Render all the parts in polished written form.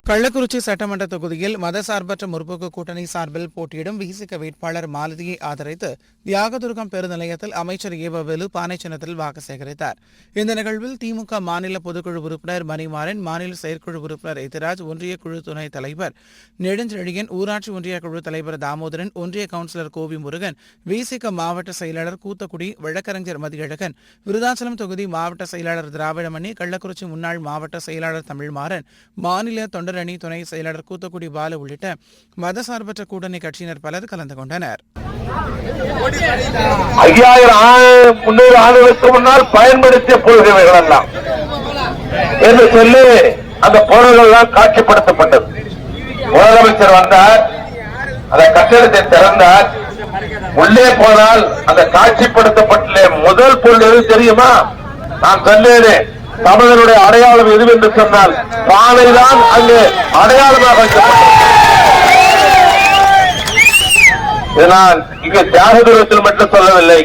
கள்ளக்குறிச்சி சட்டமன்ற தொகுதியில் மதசார்பற்ற முற்போக்கு கூட்டணி சார்பில் போட்டியிடும் விசிக வேட்பாளர் மாலதியை ஆதரித்து தியாகதுர்கம் பெருநிலையத்தில் அமைச்சர் ஏவவேலு பானை சின்னத்தில் வாக்கு சேகரித்தார். இந்த நிகழ்வில் திமுக மாநில பொதுக்குழு உறுப்பினர் மணிமாறன், மாநில செயற்குழு உறுப்பினர் எத்திராஜ், ஒன்றிய குழு துணைத் தலைவர் நெடுஞ்செழியன், ஊராட்சி ஒன்றிய குழு தலைவர் தாமோதரன், ஒன்றிய கவுன்சிலர் கோவி முருகன், விசிக மாவட்ட செயலாளர் கூத்தக்குடி, வழக்கறிஞர் மதியழகன், விருதாச்சலம் தொகுதி மாவட்ட செயலாளர் திராவிடமணி, கள்ளக்குறிச்சி முன்னாள் மாவட்ட செயலாளர் தமிழ்மாறன், மாநில தொண்டர் அணி துணை செயலாளர் கூத்தக்குடி பாலு உள்ளிட்ட மதசார்பற்ற கூட்டணி கட்சியினர் பலர் கலந்து கொண்டனர். 5300 ஆண்டுகளுக்கு முன்னால் பயன்படுத்திய பொருள்கள் எல்லாம் என்று சொல்லி அந்த பொருள்கள் எல்லாம் காட்சிப்படுத்தப்பட்டது. முதலமைச்சர் வந்தார், அந்த கட்டடத்தை திறந்தார். உள்ளே போனால் அந்த காட்சிப்படுத்தப்பட்ட முதல் பொருள் எது தெரியுமா? நான் சொன்னேன், தமிழனுடைய அடையாளம் எது என்று சொன்னால் பானைதான் அங்கு அடையாளமாக நான் இங்கு தியாகதுரத்தில் மட்டும் சொல்லவில்லை.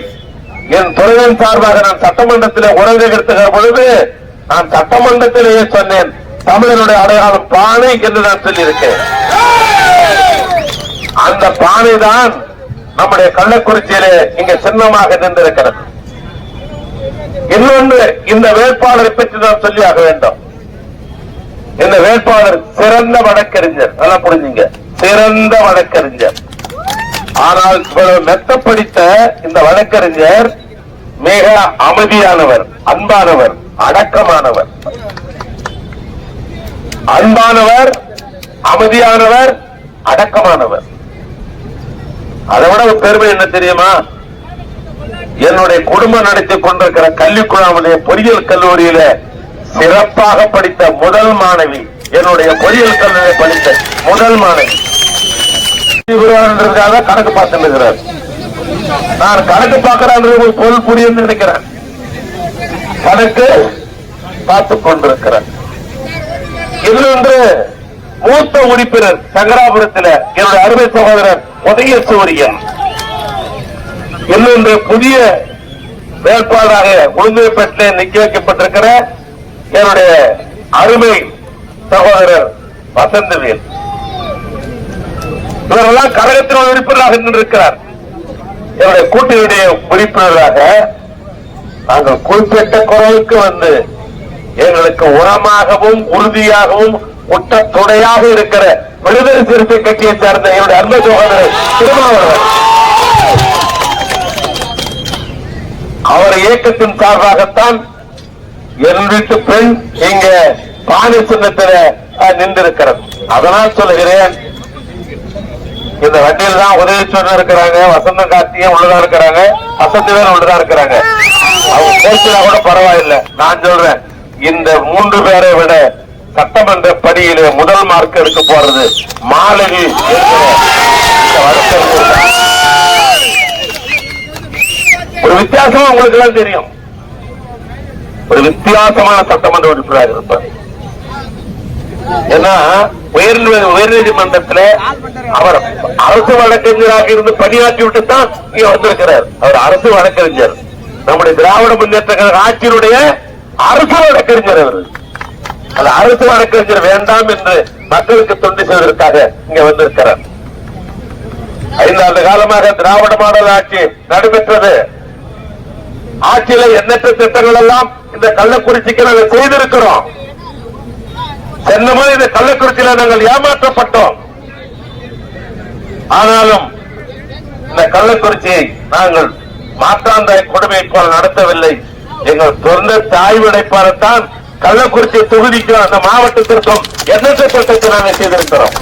என் துறையின் சார்பாக நான் சட்டமன்றத்தில் உரையை எடுத்துகிற பொழுது நான் சட்டமன்றத்திலேயே சொன்னேன், தமிழனுடைய அடையாளம் பானை என்று நான் சொல்லியிருக்கேன். அந்த பானை தான் நம்முடைய கள்ளக்குறிச்சியிலே இங்கு சின்னமாக நின்றிருக்கிறது. இன்னொன்று, இந்த வேட்பாளரை பற்றி நான் சொல்லியாக வேண்டும். இந்த வேட்பாளர் சிறந்த வழக்கறிஞர், நல்லா புரிஞ்சுங்க, சிறந்த வழக்கறிஞர். ஆனால் மெத்த படித்த இந்த வழக்கறிஞர் மிக அமைதியானவர், அன்பானவர், அடக்கமானவர். அன்பானவர், அமைதியானவர், அடக்கமானவர். அதை விட ஒரு பெருமை என்ன தெரியுமா? என்னுடைய குடும்பம் நடத்திக் கொண்டிருக்கிற கல்விக்குழாமுடைய பொறியியல் கல்லூரியில சிறப்பாக படித்த முதல் மாணவி, என்னுடைய பொறியியல் கல்லூரியை படித்த முதல் மாணவி. கணக்கு பார்த்துக்கிறார். நான் கணக்கு பார்க்கிறேன், பொருள் புரியும் நினைக்கிறேன். கணக்கு பார்த்துக் கொண்டிருக்கிறேன். இன்னொன்று, மூத்த உறுப்பினர் சங்கராபுரத்தில் என்னுடைய அருமை சகோதரர் உதய சூரியன். இன்னொன்று, புதிய வேட்பாளராக உளுந்தூர்பேட்டில் நிக்க வைக்கப்பட்டிருக்கிற என்னுடைய அருமை சகோதரர் வசந்தவேல். இவரெல்லாம் கழகத்தின் உறுப்பினராக நின்றிருக்கிறார். என்னுடைய கூட்டணியுடைய உறுப்பினராக நாங்கள் குறிப்பிட்ட குரலுக்கு வந்து எங்களுக்கு உரமாகவும் உறுதியாகவும் ஒட்ட துணையாக இருக்கிற விடுதலை சிறுத்தை கட்சியை சார்ந்த என்னுடைய அன்பு சகோதரர் திருமாவளவன், அவர் இயக்கத்தின் சார்பாகத்தான் என் வீட்டு பெண் இங்க பானை சின்னத்தில் நின்றிருக்கிறது. அதனால் சொல்லுகிறேன், இந்த வண்டியில் தான் உதயசூரன் இருக்கிறாங்க, வசந்த கார்த்தியும் உள்ளதா இருக்கிறாங்க, வசந்தவேல் உள்ளதா இருக்கிறாங்க. அவங்க பேசினா கூட பரவாயில்லை. நான் சொல்றேன், இந்த 3 பேரை விட சட்டமன்ற பணியிலே முதல் மார்க் எடுக்க போறது மாலதி. ஒரு வித்தியாசமா உங்களுக்கு எல்லாம் தெரியும், ஒரு வித்தியாசமான சட்டமன்ற உறுப்பினராக இருப்பார். ஏன்னா உயர்நீதிமன்றத்தில் அவர் அரசு வழக்கறிஞராக இருந்து பணியாற்றி விட்டு தான் இங்க வந்திருக்கிறார். அவர் அரசு வழக்கறிஞர், நம்முடைய திராவிட முன்னேற்ற கழக ஆட்சியினுடைய அரசு வழக்கறிஞர். அவர் அந்த அரசு வழக்கறிஞர் வேண்டாம் என்று மக்களுக்கு தொண்டு செய்வதற்காக இங்க வந்திருக்கிறார். 5 ஆண்டு காலமாக திராவிட மாடல் ஆட்சி நடைபெற்றது. ஆட்சியில எண்ணற்ற திட்டங்கள் எல்லாம் இந்த கள்ளக்குறிச்சிக்கு நாங்கள் செய்திருக்கிறோம். சென்னமுறை இந்த கள்ளக்குறிச்சியில நாங்கள் ஏமாற்றப்பட்டோம். ஆனாலும் இந்த கள்ளக்குறிச்சியை நாங்கள் மாற்றாந்தாய் கொடுமை போல் நடத்தவில்லை. எங்கள் சொந்த தாய் விடைப்பாளத்தான் கள்ளக்குறிச்சி தொகுதிக்கும் அந்த மாவட்டத்திற்கும் எண்ணற்ற திட்டத்தை நாங்கள் செய்திருக்கிறோம்.